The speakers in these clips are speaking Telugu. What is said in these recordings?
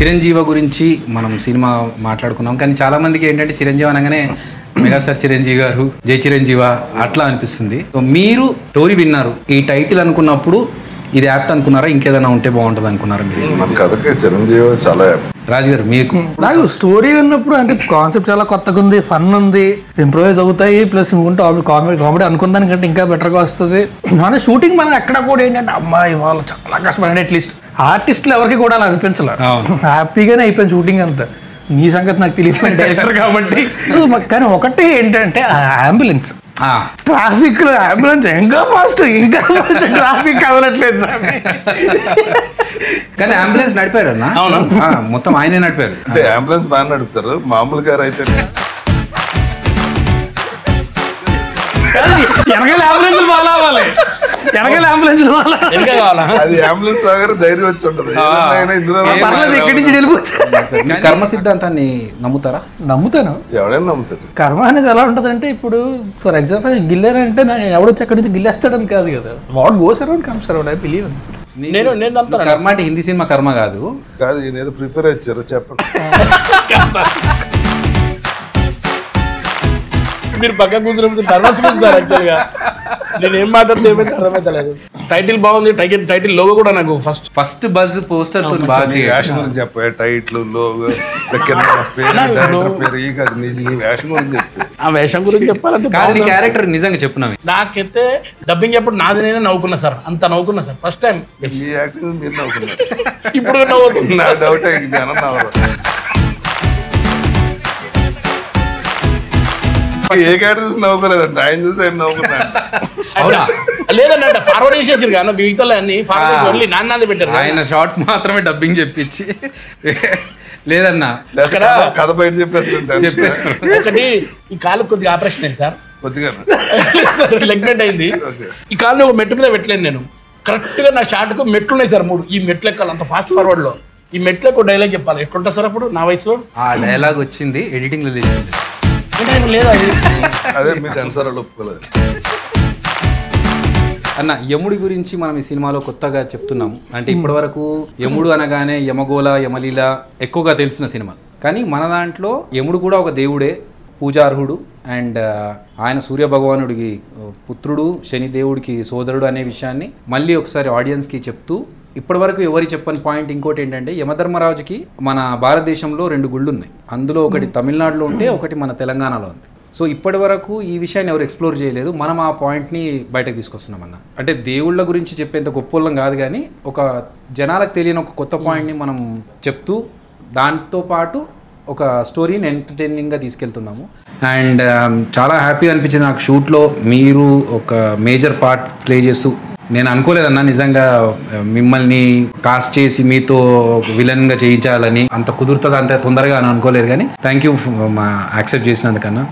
చిరంజీవి గురించి మనం సినిమా మాట్లాడుకున్నాం, కానీ చాలా మందికి ఏంటంటే చిరంజీవి అనగానే మెగాస్టార్ చిరంజీవి గారు, జై చిరంజీవ అట్లా అనిపిస్తుంది. మీరు స్టోరీ విన్నారు, ఈ టైటిల్ అనుకున్నప్పుడు ఇది యాప్ట్ అనుకున్నారా, ఇంకేదైనా ఉంటే బాగుంటుంది అనుకున్నారా మీరు? మన కథకి చిరంజీవి చాలా రాజు గారు మీకు? నాకు స్టోరీ విన్నప్పుడు అంటే కాన్సెప్ట్ చాలా కొత్తగా ఉంది, ఫన్ ఉంది, ఇంప్రూవైజ్ అవుతాయి, ప్లస్ ఇంకుంటే కామెడీ అనుకున్న దానికంటే ఇంకా బెటర్గా వస్తుంది. మన షూటింగ్ మనం ఎక్కడ కూడా ఏంటంటే అమ్మాయి వాళ్ళు చాలా కష్టపడి అట్లీస్ట్ ఆర్టిస్టులు ఎవరికి కూడా అలా అనిపించలేదు, హ్యాపీగానే అయిపోయింది షూటింగ్ అంతా. నీ సంగతి నాకు తెలియదు డైరెక్టర్ కాబట్టి. కానీ ఒకటే ఏంటంటే అంబులెన్స్, ట్రాఫిక్ లో అంబులెన్స్ ఇంకా ఫాస్ట్ ట్రాఫిక్ కదలట్లేదు సార్. కానీ అంబులెన్స్ నడిపారు అన్న? మొత్తం ఆయనే నడిపారు. అంటే అంబులెన్స్ బాగా నడుపుతారు, మామూలు గారు అయితే వెనకాల అంబులెన్స్ బాగా అవ్వాలి, వెనకాల అంబులెన్స్ అది అంబులెన్స్ దగ్గర ధైర్యం వచ్చి ఉంటుంది. పర్లేదు ఎక్కడి నుంచి వెళ్ళిపోవచ్చు. కర్మ సిద్ధాంతాన్ని నమ్ముతారా? నమ్ముతాను, ఎవడైనా నమ్ముతారు. కర్మ అనేది ఎలా ఉంటుంది అంటే, ఇప్పుడు ఫర్ ఎగ్జాంపుల్ గిల్లారంటే ఎవడొచ్చి అక్కడి నుంచి గిల్లేస్తాడని కాదు కదా, what goes around comes around. I believe నేను కర్మ అంటే హిందీ సినిమా కర్మ కాదు. ఈయన ఏదో ప్రిపేర్ ఇచ్చారు చెప్పండి. మీరు పక్క కూర్చున్నప్పుడు నర్వస్ సార్. యాక్చువల్గా నేను ఏం మాట్లాడితే ఏమైతే అర్థమైతలేదు. టైటిల్ బాగుంది, టైటిల్ లోగో కూడా నాకు ఫస్ట్ బజ్ పోస్టర్ తో బాగా చెప్పే టైటిల్ లోగో ఆ వేషం గురించి చెప్పాలంటే క్యారెక్టర్ నిజంగా చెప్పున్నాను. నాకైతే డబ్బింగ్ ఎప్పుడు నాది నేనే నవ్వుకున్నా సార్, అంత నవ్వుకున్నా సార్ ఫస్ట్ టైం. ఇప్పుడు నవ్వుతుంది నా డౌట్ జనం నవ్వరు. ఏ క్యారెక్టర్ చూసి నవ్వుకోలేదండి, ఆయన చూసి ఆయన నవ్వుకున్నాను. లేదన్న ఫార్వర్డ్ చేసేసారు కానీ మిగతా అన్ని ఫార్వర్డ్ నాన్నది పెట్టారు. ఆయన షార్ట్స్ మాత్రమే డబ్బింగ్ చెప్పించి లేదన్నా కథ బయట చెప్పేస్తారు. ఒకటి ఈ కాలు కొద్దిగా ఆపరేషన్ అయింది సార్, కొద్దిగా లెగ్నెంట్ అయింది. ఈ కాలు ఒక మెట్టు మీద పెట్టలేను నేను, కరెక్ట్ గా నా షార్ట్ కు మెట్లు ఉన్నాయి సార్ 3. ఈ మెట్లు ఎక్కాలి అంత ఫాస్ట్ ఫార్వర్డ్ లో. ఈ మెట్లకు ఒక డైలాగ్ చెప్పాలి, ఎట్లుంటా సార్ అప్పుడు నా వయసులో. ఆ డైలాగ్ వచ్చింది ఎడిటింగ్ లో లేదు అదే మీ సెన్సార్ ఒప్పుకోలేదు అన్న. యముడి గురించి మనం ఈ సినిమాలో కొత్తగా చెప్తున్నాం. అంటే ఇప్పటి వరకు యముడు అనగానే యమగోళ, యమలీల ఎక్కువగా తెలిసిన సినిమా, కానీ మన దాంట్లో యముడు కూడా ఒక దేవుడే, పూజార్హుడు. అండ్ ఆయన సూర్య భగవానుడికి పుత్రుడు, శనిదేవుడికి సోదరుడు అనే విషయాన్ని మళ్ళీ ఒకసారి ఆడియన్స్కి చెప్తూ, ఇప్పటి వరకు ఎవరి చెప్పని పాయింట్ ఇంకోటి ఏంటంటే, యమధర్మరాజుకి మన భారతదేశంలో 2 గుళ్ళు ఉన్నాయి. అందులో ఒకటి తమిళనాడులో ఉంటే ఒకటి మన తెలంగాణలో ఉంది. సో ఇప్పటి వరకు ఈ విషయాన్ని ఎవరు ఎక్స్ప్లోర్ చేయలేదు. మనం ఆ పాయింట్ని బయటకు తీసుకొస్తున్నాం అన్న. అంటే దేవుళ్ళ గురించి చెప్పేంత గొప్పలం కాదు, కానీ ఒక జనాలకు తెలియని ఒక కొత్త పాయింట్ని మనం చెప్తూ దాంతోపాటు ఒక స్టోరీని ఎంటర్టైనింగ్గా తీసుకెళ్తున్నాము. అండ్ చాలా హ్యాపీగా అనిపించింది నాకు షూట్లో మీరు ఒక మేజర్ పార్ట్ ప్లే చేస్తూ. నేను అనుకోలేదన్నా నిజంగా మిమ్మల్ని కాస్ట్ చేసి మీతో విలన్గా చేయించాలని, అంత కుదురుతుంది అంత తొందరగా అని అనుకోలేదు. కానీ థ్యాంక్ యూ యాక్సెప్ట్ చేసినందుకన్నా.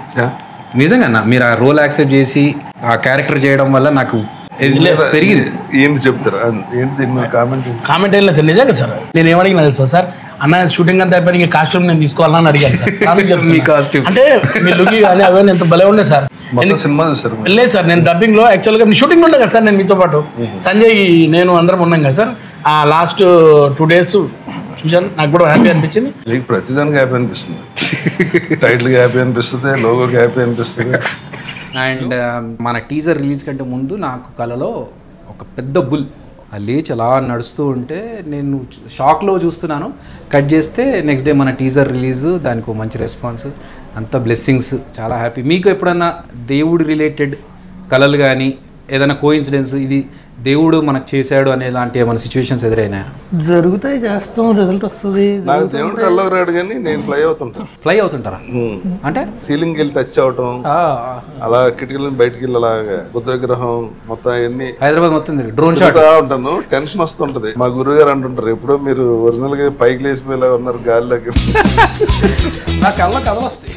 నిజంగా అన్న మీరు ఆ రోల్ యాక్సెప్ట్ చేసి ఆ క్యారెక్టర్ చేయడం వల్ల నాకు పెరిగింది. ఏంటి చెప్తారా? కామెంట్ ఏం లేదు సార్, నిజంగా సార్. నేను ఏమడిగినా తెలుసా సార్, అన్న షూటింగ్ అంతా అయిపోయి ఇంకా కాస్ట్యూమ్ నేను తీసుకోవాలని అడిగాను సార్. మీ కాస్ట్యూమ్ అంటే మీ లుంగి కానీ అవన్నీ ఎంత భలే ఉండే సార్. సినిమా చూసారు? లేదు సార్, నేను డబ్బింగ్ లో యాక్చువల్గా షూటింగ్ ఉండే కదా సార్, నేను మీతో పాటు సంజయ్ నేను అందరం ఉన్నాం కదా సార్. ఆ లాస్ట్ 2 days చూసాను, నాకు కూడా హ్యాపీ అనిపించింది. మీకు ప్రతిదానికి హ్యాపీ అనిపిస్తుంది, టైటిల్ హ్యాపీ అనిపిస్తుంది, లోగోకి హ్యాపీ అనిపిస్తుంది. అండ్ మన టీజర్ రిలీజ్ కంటే ముందు నాకు కలలో ఒక పెద్ద బుల్ లేచి అలా నడుస్తూ ఉంటే నేను షాక్లో చూస్తున్నాను. కట్ చేస్తే నెక్స్ట్ డే మన టీజర్ రిలీజ్, దానికి మంచి రెస్పాన్స్, అంత బ్లెస్సింగ్స్, చాలా హ్యాపీ. మీకు ఎప్పుడన్నా దేవుడు రిలేటెడ్ కళలు కానీ ఏదైనా కోఇన్సిడెన్స్ ఇది దేవుడు మనకు చేశాడు అనే లాంటి ఏమైనా సిచ్యువేషన్స్ ఎదురైనా? జరుగుతాయి, చేస్తాం, రిజల్ట్ వస్తుంది. నాకు దేవుడు కల్లోకి రాడు కానీ నేను ఫ్లై అవుతుంటారా? అంటే సీలింగ్ వెళ్ళి టచ్ అవటం, అలా కిటికీలను బయటికి వెళ్ళి అలాగా బుద్ధ విగ్రహం మొత్తం అన్ని హైదరాబాద్ మొత్తం డ్రోన్ షాట్ ఉంటాను. టెన్షన్ వస్తుంటది. మా గురువు గారు అంటుంటారు, ఎప్పుడో మీరు ఒరిజినల్ గా పైకి లేచిపోయేలా ఉన్నారు గాలిలోకి. నా కళ్ళ కథలు వస్తాయి,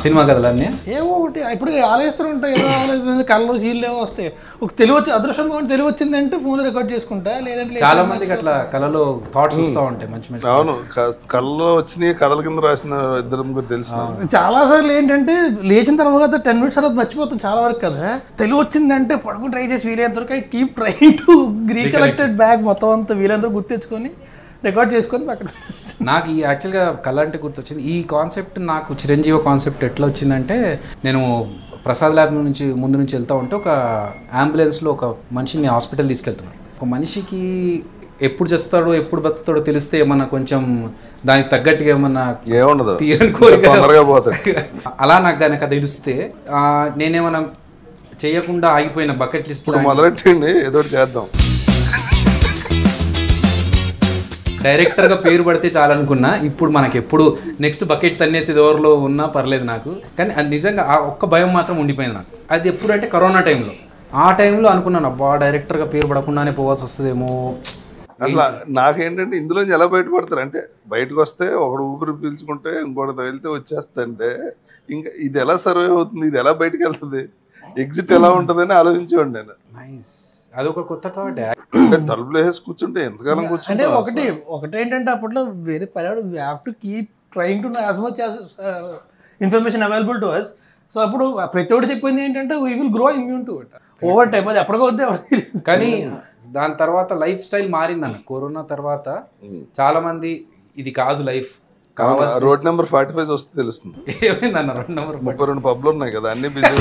సినిమా కథలన్నీ ఏవో ఒకటి ఇప్పుడు ఆలోచిస్తూ ఉంటాయి. ఏదో ఆలోచన కళ్ళలో సీన్లు ఏవో వస్తాయి. ఒక తెలివి వచ్చి అదృష్టం తెలివి వచ్చిందంటే ఫోన్ రికార్డ్ చేసుకుంటా, లేదంటే చాలా మందికి అట్లా కళలో థాట్స్ వస్తూ ఉంటాయి మంచి మంచి. అవును, కళ్ళలో వచ్చినాయి కథల కింద రాసిన ఇద్దరు ముగ్గురు తెలుసు. చాలా సార్లు ఏంటంటే లేచిన తర్వాత 10 minutes తర్వాత మర్చిపోతాం చాలా వరకు కదా. తెలివి వచ్చిందంటే పడుకుని ట్రై చేసి వీలైనంత వరకు keep try to recollected bag మొత్తం అంతా వీలైనంత గుర్తు తెచ్చుకొని రికార్డ్ చేసుకొని పక్కన నాకు ఈ యాక్చువల్గా కళ అంటే గుర్తొచ్చింది. ఈ కాన్సెప్ట్ నాకు చిరంజీవి కాన్సెప్ట్ ఎట్లా వచ్చిందంటే, నేను ప్రసాద్ ల్యాబ్ నుంచి ముందు నుంచి వెళ్తా ఉంటే ఒక అంబులెన్స్లో ఒక మనిషిని హాస్పిటల్ తీసుకెళ్తున్నారు. ఒక మనిషికి ఎప్పుడు చేస్తాడో ఎప్పుడు బతుకుతాడో తెలిస్తే ఏమన్నా కొంచెం దానికి తగ్గట్టుగా ఏమన్నా ఏముండదు, తీరని కోరిక తొందరగా పోతాడు. అలా నాకు కనుక తెలిస్తే నేనేమన్నా చేయకుండా ఆగిపోయిన బకెట్ లిస్ట్ మొదలెట్టండి, ఏదో చేద్దాం. డైరెక్టర్గా పేరు పడితే చాలనుకున్నా. ఇప్పుడు మనకి ఎప్పుడు నెక్స్ట్ బకెట్ తన్నేసి ఎవరిలో ఉన్నా పర్లేదు నాకు, కానీ అది నిజంగా ఆ ఒక్క భయం మాత్రం ఉండిపోయింది నాకు. అది ఎప్పుడు అంటే కరోనా టైంలో. ఆ టైంలో అనుకున్నాను, అబ్బా డైరెక్టర్గా పేరు పడకుండానే పోవాల్సి వస్తుందేమో. అసలు నాకేంటంటే ఇందులోంచి ఎలా బయటపడతారు అంటే, బయటకు వస్తే ఒకడు ఊపిరి పీల్చుకుంటే ఇంకోటి వెళ్తే వచ్చేస్తుంటే ఇంకా ఇది ఎలా సర్వే అవుతుంది, ఇది ఎలా బయటకు వెళ్తుంది, ఎగ్జిట్ ఎలా ఉంటుందని ఆలోచించేవాడు నేను. అదొక కొత్త థాట్. అంటే తలుపులు వేసి కూర్చుంటే ఎంతకాలం కూర్చుంటే అంటే ఒకటేంటంటే అప్పట్లో వేరే పర్యాడు we have to keep trying to as much as information available to us. So అప్పుడు ప్రతి ఒక్కటి చెప్పింది ఏంటంటే we will grow immune to it over time. అది ఎప్పటికో వద్దే. కానీ దాని తర్వాత లైఫ్ స్టైల్ మారిందన్న. కరోనా తర్వాత చాలా మంది ఇది కాదు లైఫ్, రోడ్ నెంబర్ 45 వస్తే తెలుస్తుంది. ఏమైందన్న రోడ్ నెంబర్ 32 పబ్లు ఉన్నాయి కదా, అన్ని busy.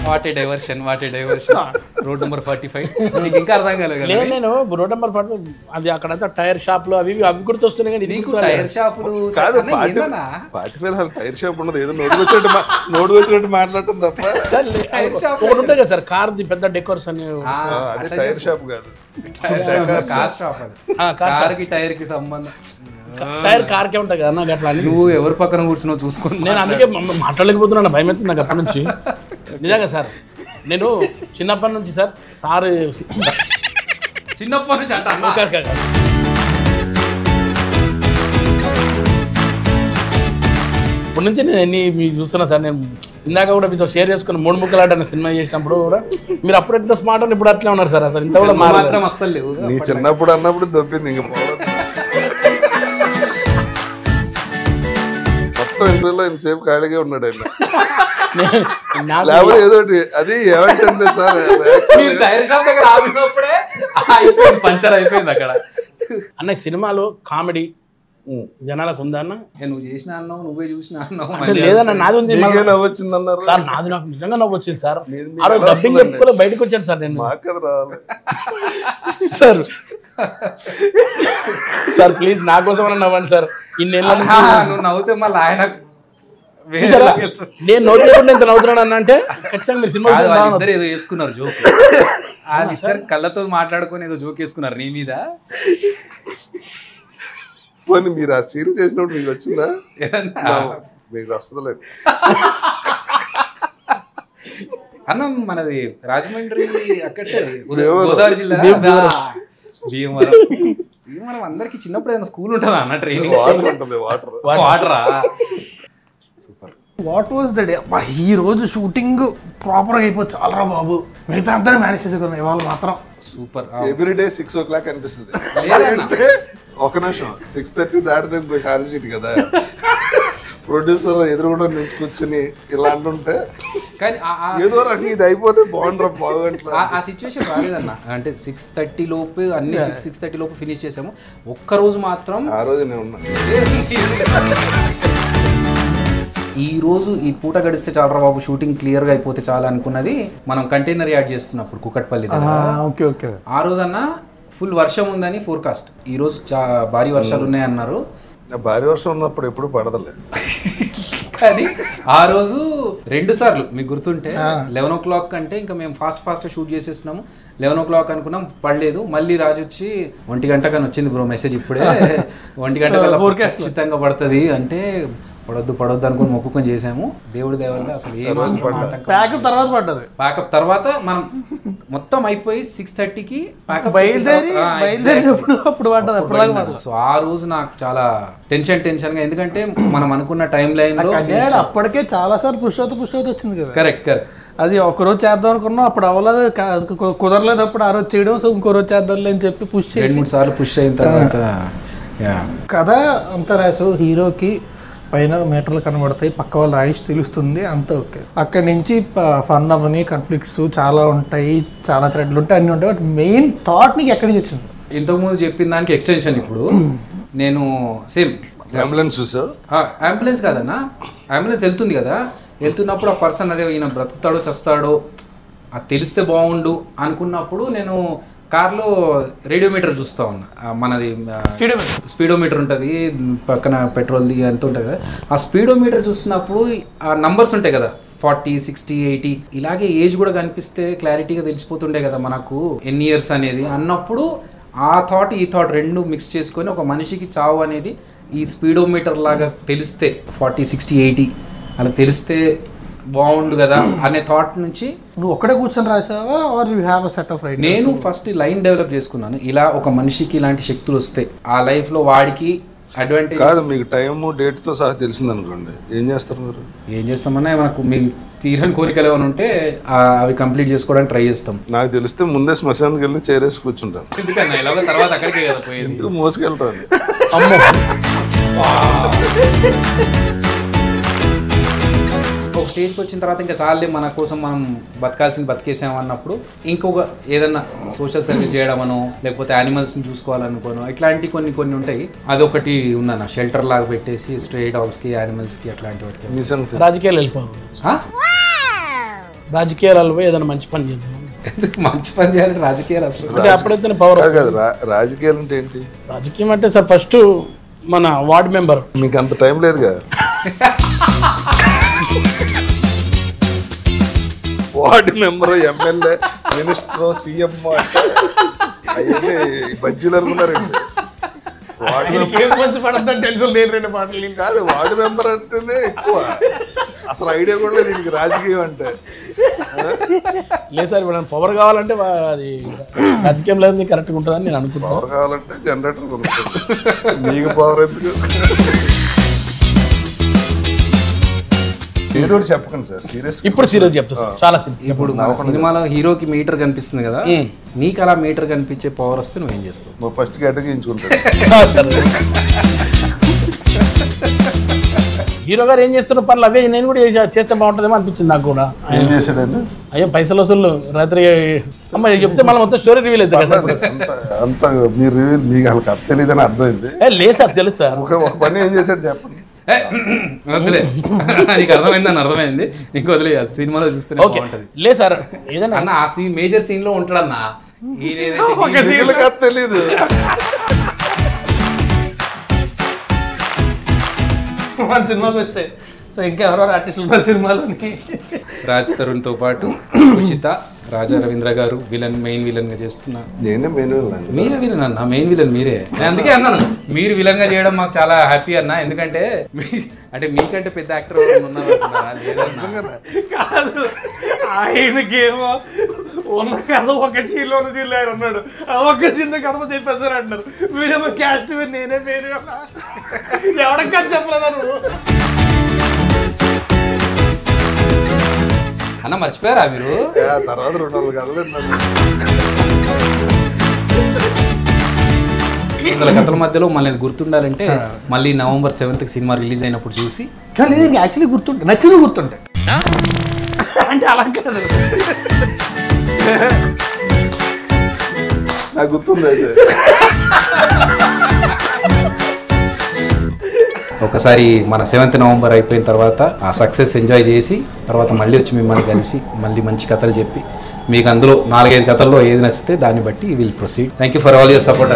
What a diversion road number 45 నీకు ఇంకా అర్థం కాలేదు. నేను రోడ్ నెంబర్ 45 అది అక్కడంతా టైర్ షాప్లు అవి అవి గుర్తొస్తున్నాయి, కానీ నీకు టైర్ షాపులు కాదు. 45 టైర్ షాప్ ఉన్నది, ఏదో నోటు వచ్చినట్టు మాట్లాడటం తప్ప. ఒకటి ఉంటాయి కదా సార్, కార్ది పెద్ద డెకోర్స్ అని. అదే టైర్ షాప్ కాదు, కార్ షాప్. అది కార్కి టైర్ కి సంబంధం. టైర్ కార్కే ఉంటాయి కదా నాకు అట్లా. నువ్వు ఎవరి పక్కన కూర్చున్నావు చూసుకుని. నేను అందుకే మాట్లాడలేకపోతున్నాను, భయం అవుతుంది నాకు అప్పటి నుంచి. నిజంగా సార్, నేను చిన్నప్పటి నుంచి సార్ చిన్నప్పటి నుంచి అంట ఇప్పటి నుంచి నేను ఎన్ని మీకు చూస్తున్నా సార్. నేను ఇందాక కూడా మీతో షేర్ చేసుకుని 3 ముక్కలాట సినిమా చేసినప్పుడు కూడా మీరు అప్పుడు ఎంత స్మార్ట్ అని ఇప్పుడు అట్లే ఉన్నారు సార్. అసలు ఇంత కూడా మాత్రం అస్సలు లేవు. నీ చిన్నప్పుడు అన్నప్పుడు దొబ్బింది, ఇంకా మొత్తం ఇంటర్వ్యూలో ఇంతసేపు ఖాళీగా ఉన్నాడు ఆయన. లేకపోతే ఏదో అది ఏమంటే సార్, టైర్ షాప్ దగ్గర ఆగినప్పుడే పంచర్ అయిపోయింది అక్కడ. అన్న సినిమాలో కామెడీ జనాలకు ఉందా అన్న? నువ్వు చేసిన అన్నావు, నువ్వే చూసిన అన్నావు. లేదన్న నాది ఉంది. నవ్వొచ్చింది అన్నారు సార్, నాది నాకు నిజంగా నవ్వు వచ్చింది సార్. ఆ రోజు డబ్బింగ్ చెప్పుకోలే బయటకు వచ్చాను సార్ నేను. మాకు కదా రావాలి సార్. సార్ ప్లీజ్ నా కోసం నవ్వండి సార్. ఇన్నేళ్ళ నువ్వు నవ్వుతే మళ్ళీ ఆయన నేను నవ్వులేకుండా ఇంత నవ్వుతున్నాను అన్న అంటే ఖచ్చితంగా మీరు సినిమా ఇద్దరు ఏదో వేసుకున్నారు జోక్. వాళ్ళిద్దరు కళ్ళతో మాట్లాడుకొని ఏదో జోక్ వేసుకున్నారు నీ మీద. పోనీ మీరు ఆ సీన్ చేసినప్పుడు మీకు వచ్చిందా? మీకు వస్తుందిలేదు అన్న. మనది రాజమండ్రి అక్కడే గోదావరి జిల్లా భీమవరం. అందరికి చిన్నప్పుడు ఏదైనా స్కూల్ ఉంటుందా అన్న? ట్రైనింగ్ వాటరా? Super. What was the day? ఈ రోజు షూటింగ్ ప్రాపర్గా అయిపోతుంది చాలరా బాబు, మిగతా అంతా మేనేజ్ చేసుకున్నాం. ఇవాళ మాత్రం సూపర్. ఎవ్రీడే 6 o'clock అనిపిస్తుంది. ఒక నిమిషం 6:30 దాటితే ఖాళీ సీట్ కదా, ప్రొడ్యూసర్ ఎదురుగుండా నుంచి కూర్చుని ఇలా అంటుంటే కానీ ఏదో రకం ఇది అయిపోతే బాగుండ్రా బాగుంటుంది. ఆ సిచ్యువేషన్ రాలేదన్న. అంటే 6:30 లోపు అన్ని 6:30 లోపు ఫినిష్ చేసాము. ఒక్కరోజు మాత్రం ఆ రోజు నేను ఉన్నా. ఈ రోజు ఈ పూట గడిస్తే చాలరా బాబు, షూటింగ్ క్లియర్ గా అయిపోతే చాలా అనుకున్నది మనం కంటైనర్ యాడ్ చేస్తున్నప్పుడు కుకట్పల్లి దగ్గర. ఆ రోజన్న ఫుల్ వర్షం ఉందని ఫోర్కాస్ట్. ఈ రోజు భారీ వర్షాలు ఉన్నాయన్నారు. భారీ వర్షం ఉన్నప్పుడు ఎప్పుడు పడదలే. కానీ ఆ రోజు 2 సార్లు మీకు గుర్తుంటే 11 o'clock అంటే ఇంకా మేము ఫాస్ట్ షూట్ చేసేస్తున్నాము. 11 o'clock అనుకున్నాం, పడలేదు. మళ్ళీ రాజు వచ్చి 1 గంట కానీ వచ్చింది బ్రో మెసేజ్ ఇప్పుడే, 1 గంట ఖచ్చితంగా పడుతుంది అంటే పడొద్దు అనుకుని మొక్కుకొని చేసాము. దేవుడి దేవరగా అసలు ప్యాకప్ తర్వాత పడ్డది. ప్యాకప్ తర్వాత మనం మొత్తం అయిపోయి 6:30కి ప్యాకప్ అప్పుడు పడ్డది. సో ఆ రోజు నాకు చాలా టెన్షన్ గా, ఎందుకంటే మనం అనుకున్న టైం లైన్ లో అప్పటికే చాలా సార్లు పుష్ అవుతూ వచ్చింది కదా. కరెక్ట్. అది ఒకరోజు చేద్దాం అనుకున్నాం, అప్పుడు అవ్వలేదు, కుదరలేదు. అప్పుడు ఆ రోజు చేయడం, సో ఇంకో రోజు చేద్దాంలే అని చెప్పి పుష్ 2-3 సార్లు పుష్ అయిన తర్వాత కథ అంతా రాసు. హీరోకి పైన మీటర్లు కనబడతాయి, పక్క వాళ్ళ ఆయుష్ తెలుస్తుంది, అంత ఓకే. అక్కడి నుంచి ఫన్ అవని కన్ఫ్లిక్ట్స్ చాలా ఉంటాయి, చాలా థ్రెడ్లు ఉంటాయి, అన్నీ ఉంటాయి. బట్ మెయిన్ థాట్ నీకు ఎక్కడి నుంచి వచ్చింది? ఇంతకుముందు చెప్పిన దానికి ఎక్స్టెన్షన్. ఇప్పుడు నేను సేమ్ అంబులెన్స్ చూసావు? అంబులెన్స్ కాదన్నా, అంబులెన్స్ వెళ్తుంది కదా, వెళ్తున్నప్పుడు ఆ పర్సన్ అరే ఈయన బ్రతుకుతాడో చస్తాడో అది తెలిస్తే బాగుండు అనుకున్నప్పుడు నేను కార్లో రేడియోమీటర్ చూస్తూ ఉన్నా. మనది స్పీడోమీటర్ ఉంటుంది పక్కన, పెట్రోల్ది అంత ఉంటుంది కదా. ఆ స్పీడోమీటర్ చూసినప్పుడు ఆ నంబర్స్ ఉంటాయి కదా, 40, 60, 80 ఇలాగే ఏజ్ కూడా కనిపిస్తే క్లారిటీగా తెలిసిపోతుండే కదా మనకు ఎన్ని ఇయర్స్ అనేది అన్నప్పుడు ఆ థాట్ ఈ థాట్ రెండు మిక్స్ చేసుకొని ఒక మనిషికి చావు అనేది ఈ స్పీడోమీటర్ లాగా తెలిస్తే 40, 60, 80 అలా తెలిస్తే బాగుండు కదా అనే థాట్ నుంచి. నువ్వు ఒక్కడే కూర్చొని రాసావా are you have a set of right? నేను ఫస్ట్ లైన్ డెవలప్ చేసుకున్నాను. ఇలా ఒక మనిషికి ఇలాంటి శక్తులు వస్తాయి, ఆ లైఫ్లో వాడికి అడ్వాంటేజ్ కాదు. మీకు టైము డేట్తో సహా తెలిసింది అనుకోండి, ఏం చేస్తారు మీరు? ఏం చేస్తామన్నా మనకు మీ తీరని కోరికలు ఏమైనా ఉంటే అవి కంప్లీట్ చేసుకోవడానికి ట్రై చేస్తాం. నాకు తెలిస్తే ముందే శ్మశానానికి వెళ్ళి చేరేసి కూర్చుంటాను. ఎందుకన్నా ఇలాగ తర్వాత అక్కడికే కదా పోయేది. ఎందుకు మోసుకెళ్తాను? అమ్మో ఒక స్టేజ్కి వచ్చిన తర్వాత ఇంకా చాలే మన కోసం మనం బతకాల్సింది బతికేసాం అన్నప్పుడు ఇంకొక ఏదన్నా సోషల్ సర్వీస్ చేయడమనో లేకపోతే యానిమల్స్ని చూసుకోవాలనుకోనో ఇట్లాంటి కొన్ని ఉంటాయి. అదొకటి ఉందన్న, షెల్టర్ లాగా పెట్టేసి స్ట్రే డాగ్స్కి యానిమల్స్కి అట్లాంటి వాటికి. రాజకీయాలు వెళ్ళిపోవాలి, రాజకీయాలు పోయి ఏదైనా మంచి పని చేద్దాం. మంచి పని చేయాలి రాజకీయాలు అసలు అంటే అప్పుడైతే పవర్ కాదు. రాజకీయాలు అంటే ఏంటి? రాజకీయం అంటే సార్ ఫస్ట్ మన వార్డ్ మెంబర్. మీకు అంత టైం లేదుగా. Ward member, MLA, minister, CM అంటే అవన్నీ బజ్జీలు అనుకున్నారండి. కాదు, వార్డు మెంబర్ అంటేనే ఎక్కువ, అసలు ఐడియా కూడా లేదు దీనికి రాజకీయం అంటే. లేదు సార్, ఇప్పుడు పవర్ కావాలంటే అది రాజకీయం లేదు కరెక్ట్గా ఉంటుందని నేను అనుకుంటున్నాను. పవర్ కావాలంటే జనరేటర్ కొనుక్కుంటాను, మీకు పవర్ ఎందుకు? ఏదో చెప్పకండి సార్, సీరియస్. ఇప్పుడు సీరియస్ చెప్తా సార్, చాలా సీరియస్. ఇప్పుడు మన సినిమాలో హీరోకి మీటర్ కనిపిస్తుంది కదా, నీకు అలా మీటర్ కనిపించే పవర్ వస్తే నువ్వేం చేస్తావు? ఫస్ట్ గడ్డగించుకుంటాను. హీరో గారు ఏం చేస్తున్న పనులు అవే నేను కూడా చేస్తే బాగుంటుందేమో అనిపించింది నాకు కూడా. ఏం చేశాడండి? అయ్యో పైసలు వసూళ్ళు రాత్రి అమ్మ చెప్తే మళ్ళీ మొత్తం స్టోరీ రివీల్ అవుతుంది కదా సార్. అంత మీరు రివీల్, మీకు అసలు కథ తెలియదని అర్థమైంది. లేదు సార్, తెలుసు సార్. ఒక పని ఏం చేశాడు చెప్పండి. వదిలే, నీకు అర్థమైంది, అర్థమైంది, నీకు వదిలే. సినిమాలో చూస్తే బాగుంటది. లేదు సార్, ఏదైనా అన్న ఆ సీన్ మేజర్ సీన్ లో ఉంటాడన్న, తెలీదు. మన సినిమాకి వస్తే సో ఇంకా ఎవరెవరు ఆర్టిస్టులు ఉన్నారు సినిమాలోని? రాజ్ తరుణ్ తో పాటు ఉచిత, రాజా రవీంద్ర గారు విలన్, మెయిన్ విలన్ గా చేస్తున్నా. నేనే మెయిన్ మీరే విలన్ అన్న, మెయిన్ విలన్ మీరే. అందుకే అన్నాను మీరు విలన్ గా చేయడం మాకు చాలా హ్యాపీ అన్న. ఎందుకంటే అంటే మీకంటే పెద్ద యాక్టర్ ఉన్నారు కాదు, ఆయనకేమో ఉన్న కథ ఒక సీన్లో ఆయన ఉన్నాడు, ఒక సీన్ కథ చెప్పేసారు అంటారు. మీరేమో క్యాస్ట్ నేనే పేరు ఎవడక్క చెప్పలేదా నువ్వు? అన్న మర్చిపోయారా మీరు? తర్వాత 200 కథలు కథల మధ్యలో మళ్ళీ గుర్తుండాలంటే మళ్ళీ November 7th సినిమా రిలీజ్ అయినప్పుడు చూసి. కానీ యాక్చువల్లీ గుర్తుంటాయి, నచ్చింది గుర్తుంటాయి అంటే అలా కాదు. నాకు గుర్తుంది అయితే. ఒకసారి మన 7th November అయిపోయిన తర్వాత ఆ సక్సెస్ ఎంజాయ్ చేసి తర్వాత మళ్ళీ వచ్చి మిమ్మల్ని కలిసి మళ్ళీ మంచి కథలు చెప్పి మీకు అందులో 4-5 కథల్లో ఏది నచ్చితే దాన్ని బట్టి will proceed. Thank you for all your support.